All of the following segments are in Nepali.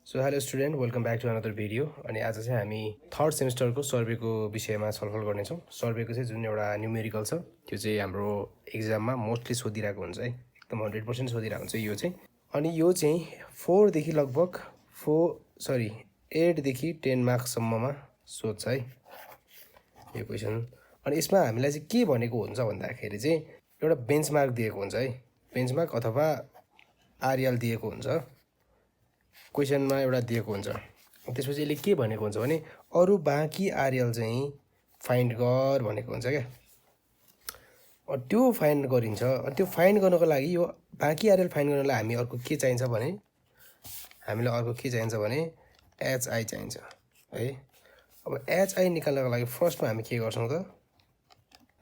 So hello student welcome back to another video. अनि आज चाहिँ हामी थर्ड सेमिस्टरको सर्वेको विषयमा छलफल गर्नेछौँ। सर्वेको चाहिँ जुन एउटा न्युमेरिकल छ त्यो चाहिँ हाम्रो एक्जाममा मोस्टली सोधिरहेको हुन्छ है, एकदम 100% सोधिरहेको हुन्छ यो चाहिँ। अनि यो चाहिँ 4देखि लगभग 8देखि 10 मार्क्ससम्ममा सोध्छ है यो क्वेसन। अनि यसमा हामीलाई चाहिँ के भनेको हुन्छ भन्दाखेरि चाहिँ एउटा बेन्चमार्क दिएको हुन्छ है, बेन्चमार्क अथवा आरएल दिएको हुन्छ, क्वेसनमा एउटा दिएको हुन्छ। त्यसपछि यसले के भनेको हुन्छ भने अरू बाँकी आरएल चाहिँ फाइन्ड गर भनेको हुन्छ क्या। त्यो फाइन्ड गरिन्छ। अनि त्यो फाइन्ड गर्नको लागि यो बाँकी आरएल फाइन्ड गर्नलाई हामी अर्को के चाहिन्छ भने एचआई चाहिन्छ है। अब एचआई निकाल्नको लागि फर्स्टमा हामी के गर्छौँ त,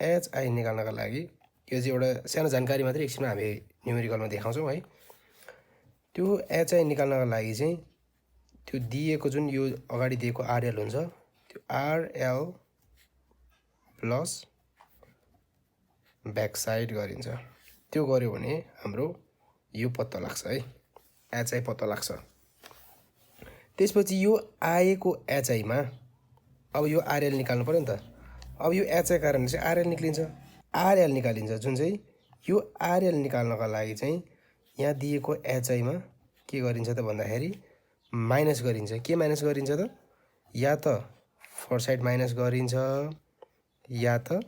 एचआई निकाल्नको लागि यो चाहिँ एउटा सानो जानकारी मात्रै, एकछिनमा हामी न्युमेरिकलमा देखाउँछौँ है। त्यो एचआई निकाल्नको लागि चाहिँ त्यो दिएको जुन यो अगाडि दिएको आरएल हुन्छ त्यो आरएल प्लस ब्याक साइड गरिन्छ। त्यो गर्यो भने हाम्रो यो पत्ता लाग्छ है, एचआई पत्ता लाग्छ। त्यसपछि यो आएको एचआईमा अब यो आरएल निकाल्नु पर्यो नि त। अब यो एचआई कारणले चाहिँ आरएल निकालिन्छ, जुन चाहिँ यो आरएल निकाल्नको लागि चाहिँ यहाँ दिएको एचआईमा के गरिन्छ त भन्दाखेरि माइनस गरिन्छ। के माइनस गरिन्छ त, या त फर साइड माइनस गरिन्छ या त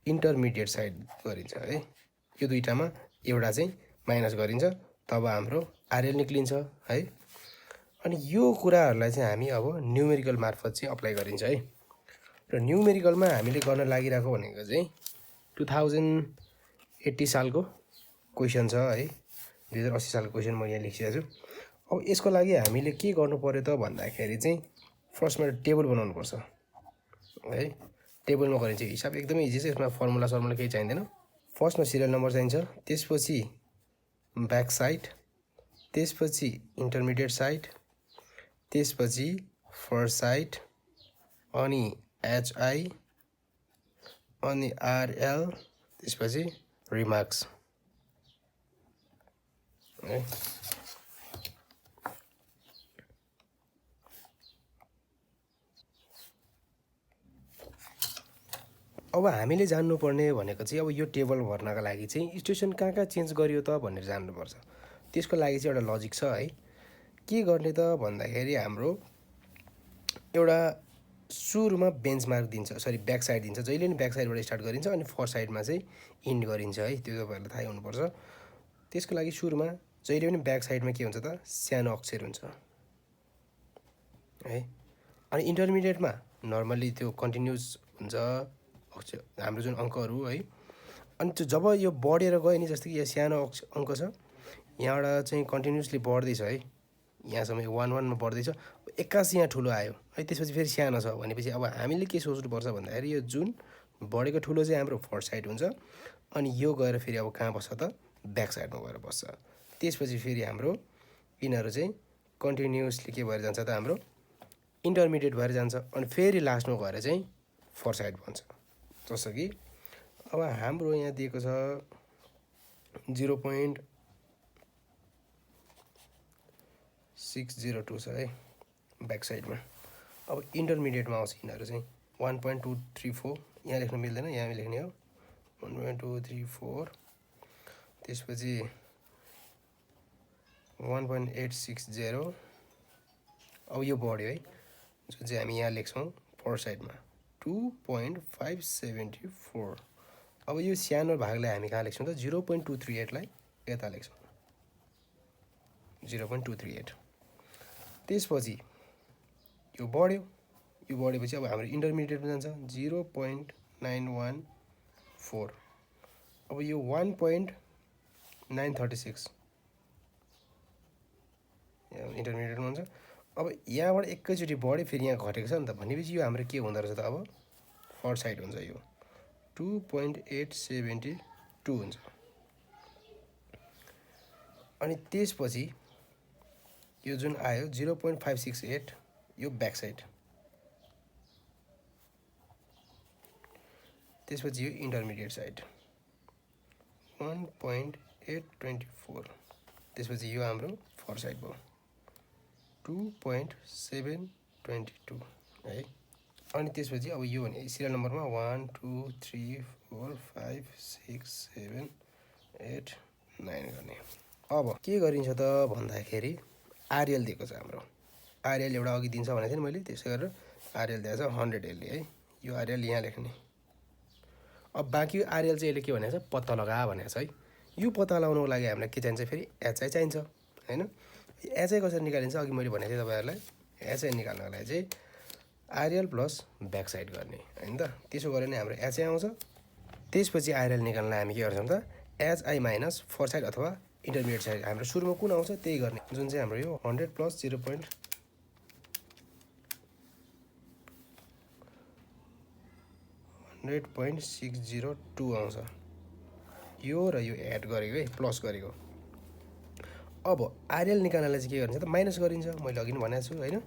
इन्टरमिडिएट साइड गरिन्छ है। यो दुईटामा एउटा चाहिँ माइनस गरिन्छ, तब हाम्रो आरएल निक्लिन्छ है। अनि यो कुराहरूलाई चाहिँ हामी अब न्युमेरिकल मार्फत चाहिँ अप्लाई गरिन्छ है। र न्युमेरिकलमा हामीले गर्न लागिरहेको भनेको चाहिँ 2080 सालको क्वेसन छ है, 2080 सालको क्वेसन म यहाँ लेखिरहेको छु। अब यसको लागि हामीले के गर्नु पर्यो त भन्दाखेरि चाहिँ फर्स्टमा टेबल बनाउनुपर्छ है। टेबलमा गरिन्छ हिसाब, एकदमै इजी छ, यसमा फर्मुला केही चाहिँदैन। फर्स्टमा सिरियल नम्बर चाहिन्छ, त्यसपछि ब्याक साइड, त्यसपछि इन्टरमिडिएट साइड, त्यसपछि फर्स्ट साइड, अनि एचआई, अनि आरएल, त्यसपछि रिमार्क्स है। अब हामीले जान्नुपर्ने भनेको चाहिँ अब यो टेबल भर्नका लागि चाहिँ स्टेसन कहाँ चेन्ज गरियो त भनेर जान्नुपर्छ। त्यसको लागि चाहिँ एउटा लजिक छ है। के गर्ने त भन्दाखेरि हाम्रो एउटा सुरुमा बेन्चमार्क दिन्छ, ब्याक साइड दिन्छ। जहिले पनि ब्याक साइडबाट स्टार्ट गरिन्छ अनि फर्स्ट साइडमा चाहिँ इन्ड गरिन्छ है, त्यो तपाईँहरूलाई थाहै हुनुपर्छ। त्यसको लागि सुरुमा जहिले पनि ब्याक साइडमा के हुन्छ त, सानो अक्षर हुन्छ है। अनि इन्टरमिडिएटमा नर्मली त्यो कन्टिन्युस हुन्छ हाम्रो जुन अङ्कहरू है। अनि त्यो जब यो बढेर गयो नि, जस्तै कि यहाँ सानो अङ्क छ, यहाँबाट चाहिँ कन्टिन्युसली बढ्दैछ है, यहाँसम्म 1 बढ्दैछ, एक्कासी यहाँ ठुलो आयो है, त्यसपछि फेरि सानो छ भनेपछि अब हामीले के सोच्नुपर्छ भन्दाखेरि यो जुन बढेको ठुलो चाहिँ हाम्रो फर्स्ट साइड हुन्छ, अनि यो गएर फेरि अब कहाँ बस्छ त, ब्याक साइडमा गएर बस्छ। त्यसपछि फेरि हाम्रो यिनीहरू चाहिँ कन्टिन्युसली के भएर जान्छ त, हाम्रो इन्टरमिडिएट भएर जान्छ, अनि फेरि लास्टमा गएर चाहिँ फर्स्ट साइड बन्छ। जस्तो कि अब हाम्रो यहाँ दिएको छ 0.602 छ है ब्याक साइडमा। अब इन्टरमिडिएटमा आउँछ यिनीहरू चाहिँ 1.234, यहाँ लेख्नु मिल्दैन, यहाँ लेख्ने हो 1.234, त्यसपछि 1.860। अब यो बढ्यो है, जुन चाहिँ हामी यहाँ लेख्छौँ फर्स्ट साइडमा 2.574। अब यो सानो भागलाई हामी कहाँ लेख्छौँ त, 0.238लाई यता लेख्छौँ 0.238। त्यसपछि यो बढेपछि अब हाम्रो इन्टरमिडिएटमा जान्छ 0.914। अब यो 1.936 इन्टरमिडिएटमा हुन्छ। अब यहाँबाट एकैचोटि बढ्यो, फेरि यहाँ घटेको छ नि त, भनेपछि यो हाम्रो के हुँदो रहेछ त, अब फर्स्ट साइड हुन्छ, यो 2.872 हुन्छ। अनि त्यसपछि यो जुन आयो 0.568, यो ब्याक साइड, त्यसपछि यो इन्टरमिडिएट साइड 1.824, त्यसपछि यो हाम्रो फर्स्ट साइड भयो 2.722 है। अनि त्यसपछि अब यो भने सिरियल नम्बरमा 1 2 3 4 5 6 7 8 9 गर्ने। अब के गरिन्छ त भन्दाखेरि आरएल दिएको छ हाम्रो। आरएल एउटा अघि दिन्छ भनेको थिएँ नि मैले, त्यसै गरेर आरएल दिएको छ 100 एलडी है। यो आरएल यहाँ लेख्ने। अब बाँकी आरएल चाहिँ यसले के भनेको छ, पत्ता लगा भनेको छ है। यो पत्ता लगाउनको लागि हामीलाई के चाहिन्छ फेरि, एचआई चाहिन्छ हैन। एचआई कसरी निकालिन्छ अघि मैले भनेको थिएँ तपाईँहरूलाई। एचआई निकाल्नको लागि चाहिँ आरएल प्लस ब्याक साइड गर्ने हैन त। त्यसो गरे नै हाम्रो एचआई आउँछ। त्यसपछि आरएल निकाल्नलाई हामी के गर्छौँ त, एचआई माइनस फर साइड अथवा इन्टरमिडिएट साइड हाम्रो सुरुमा कुन आउँछ त्यही गर्ने, जुन चाहिँ हाम्रो यो 100 प्लस 0.602 आउँछ। यो र यो एड गरेको है, प्लस गरेको। अब आरएल निकाल्नलाई चाहिँ के गरिन्छ त, माइनस गरिन्छ। मैले अघि नै भनेको छु हैन।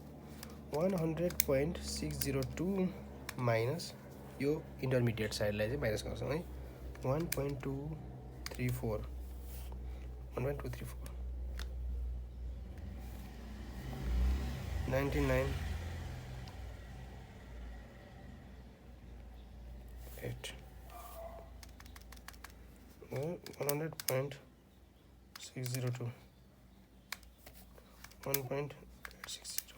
100.602 माइनस यो इन्टरमिडिएट साइडलाई चाहिँ माइनस गर्छौँ है। 1.234 99 8 100.602 1.860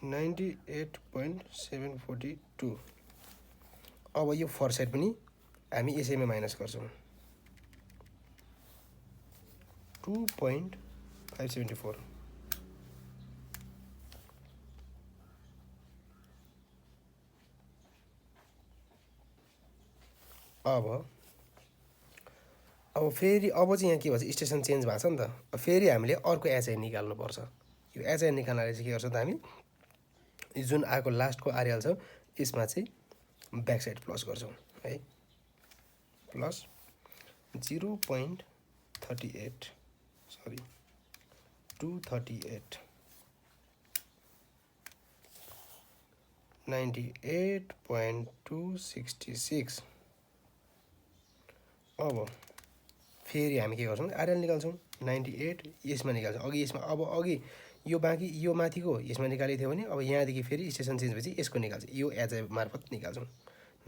98.742। अब यो फर साइड पनि हामी यसैमा माइनस गर्छौँ 2.574। अब फेरि अब चाहिँ यहाँ के भन्छ, स्टेसन चेन्ज भएको छ नि त। फेरि हामीले अर्को एचआई निकाल्नुपर्छ। यो एचआई निकाल्नलाई चाहिँ के गर्छ त, हामी जुन आएको लास्टको आरएल छ यसमा चाहिँ ब्याक साइड प्लस गर्छौँ है। Plus 0.38 sorry 238 98.266। अब फेरि हामी के गर्छौँ, आरएल निकाल्छौँ 98 यसमा निकाल्छौँ। अघि यसमा अब अघि यो बाँकी यो माथिको यसमा निकालेको थियो भने अब यहाँदेखि फेरि स्टेसन चेन्ज भएपछि यसको निकाल्छ, यो एचआई मार्फत निकाल्छौँ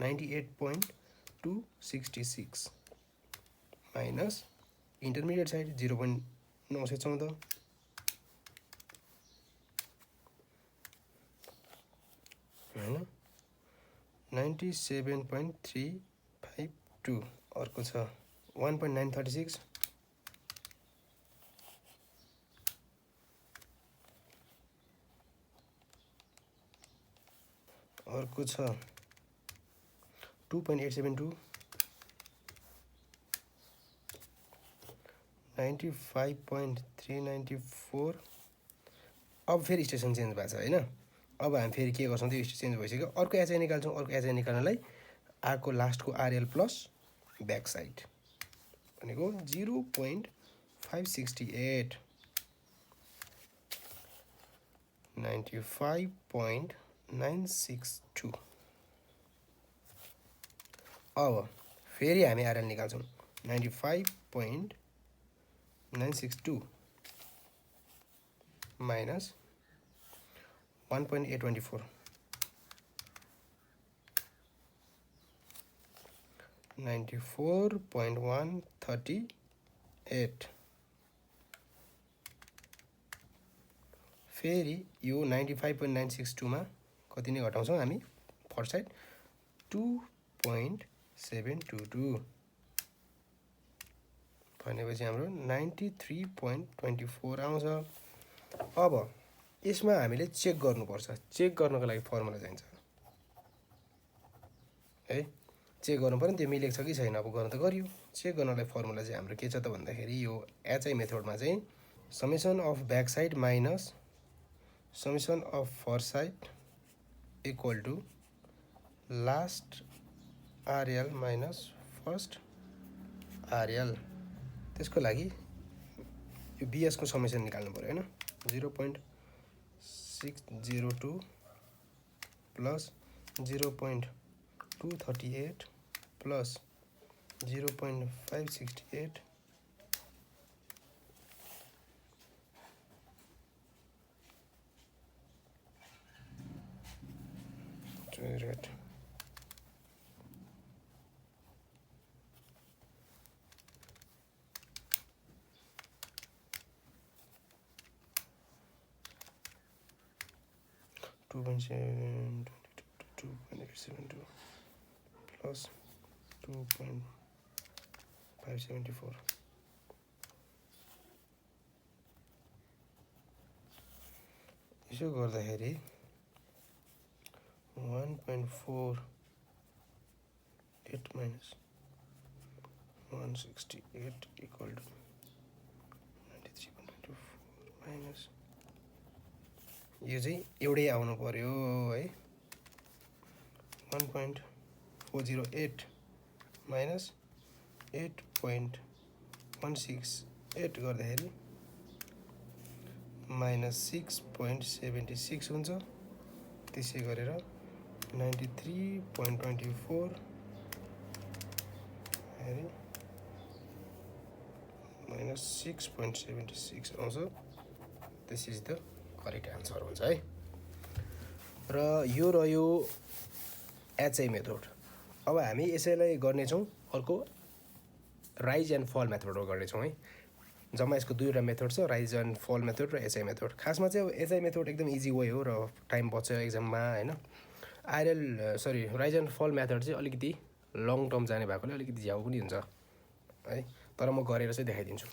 98.266 माइनस इन्टरमिडिएट साइड 0.914 हैन 97.352। अर्को छ 1.936 अर्को छ 2.872 95.394। अब फेरि स्टेसन चेन्ज भएको छ हैन। अब हामी फेरि के गर्छौँ, त्यो स्टेसन चेन्ज भइसक्यो, अर्को एचआई निकाल्छौँ। अर्को एचआई निकाल्नलाई आएको लास्टको आरएल प्लस ब्याक साइड भनेको 0.568 95.962। अब फेरि हामी आरएल निकाल्छौँ 95.962 माइनस 1.824 94.138। फेरि यो 95.962 मा कति नै घटाउँछौँ हामी फर साइड 2.722 भनेपछि हाम्रो 93.24 आउँछ। अब यसमा हामीले चेक गर्नुपर्छ। चेक गर्नको लागि फर्मुला चाहिन्छ है। चेक गर्नु पर्यो नि त्यो मिलेको छ कि छैन। अब गर्नु त गरियो। चेक गर्नलाई फर्मुला चाहिँ हाम्रो के छ त भन्दाखेरि यो एचआई मेथडमा चाहिँ summation of back side minus summation of fore side equal to last RL minus first RL. त्यसको लागि यो बीएसको समेसन निकाल्नु पर्यो हैन। 0.602 प्लस 0.238 प्लस 0.568 2.722 प्लस 2.574 यसो गर्दाखेरि 1.48 minus 168 equal to 93.24 minus यो चाहिँ एउटै आउनु पर्यो है 1.408 minus 8.168 गर्दाखेरि minus 6.76 हुन्छ त्यसै गरेर 93.24 minus 6.76 आउँछ this is the correct answer हुन्छ है र यो रह्यो एचआई मेथड अब हामी यसैलाई गर्नेछौँ अर्को राइज एन्ड फल मेथडमा गर्नेछौँ है जम्मा यसको दुईवटा मेथड छ राइज एन्ड फल मेथड र एचआई मेथड खासमा चाहिँ अब एचआई मेथड एकदम इजी वे हो र टाइम बच्छ एक्जाममा हैन राइज एन्ड फल मेथड चाहिँ अलिकति लङ टर्म जाने भएकोले अलिकति झ्याउ पनि हुन्छ है तर म गरेर चाहिँ देखाइदिन्छु